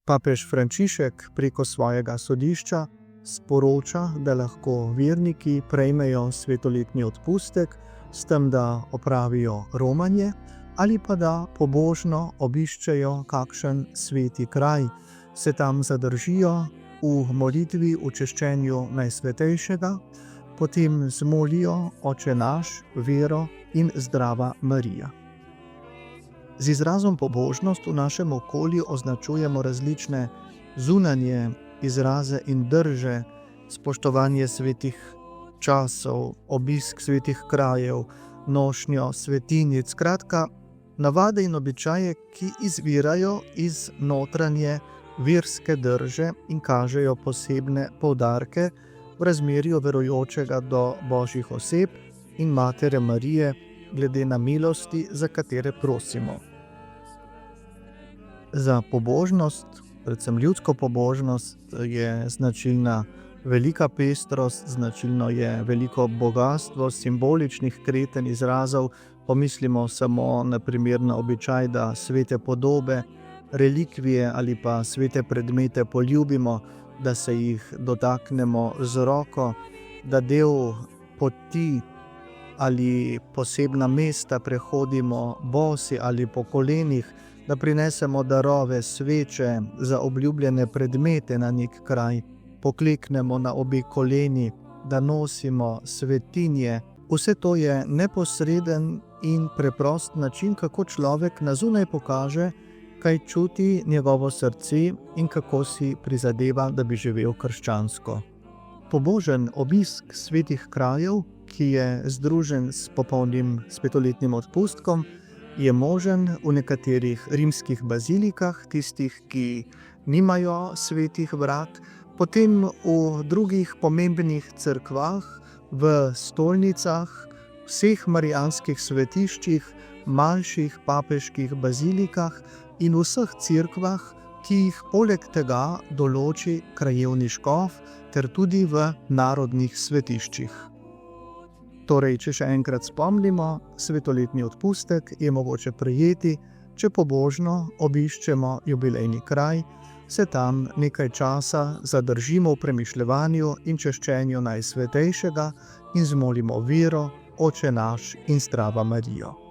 Papež Frančišek preko svojega sodišča sporoča, da lahko verniki prejmejo svetoletni odpustek s tem, da opravijo romanje ali pa da pobožno obiščejo kakšen sveti kraj, se tam zadržijo v molitvi v češčenju Najsvetejšega, potem zmolijo Oče naš, vero in Zdrava Marija. Z izrazom pobožnost v našem okolju označujemo različne zunanje izraze in drže, spoštovanje svetih časov, obisk svetih krajev, nošnjo svetinjic, skratka, navade in običaje, ki izvirajo iz notranje verske drže in kažejo posebne poudarke v razmerju verujočega do božjih oseb in Matere Marije, glede na milosti, za katere prosimo. Za pobožnost, predvsem ljudsko pobožnost, je značilna velika pestrost, značilno je veliko bogastvo simboličnih kreten izrazov. Pomislimo samo na primer na običaj, da svete podobe, relikvije ali pa svete predmete poljubimo, da se jih dotaknemo z roko, da del poti ali posebna mesta prehodimo bosi ali po kolenih, da prinesemo darove, sveče za obljubljene predmete na nek kraj, pokleknemo na obe koleni, da nosimo svetinje. Vse to je neposreden in preprost način, kako človek na zunaj pokaže, kaj čuti njegovo srce in kako si prizadeva, da bi živel krščansko. Pobožen obisk svetih krajev, ki je združen s popolnim svetoletnim odpustkom, je možen v nekaterih rimskih bazilikah, tistih, ki nimajo svetih vrat, potem v drugih pomembnih cerkvah, v stolnicah, vseh marijanskih svetiščih, manjših papeških bazilikah in vseh cerkvah, ki jih poleg tega določi krajevni škof, ter tudi v narodnih svetiščih. Torej, če še enkrat spomnimo, svetoletni odpustek je mogoče prejeti, če pobožno obiščemo jubilejni kraj, se tam nekaj časa zadržimo v premišljevanju in češčenju Najsvetejšega in zmolimo vero, Oče naš in Zdrava Marijo.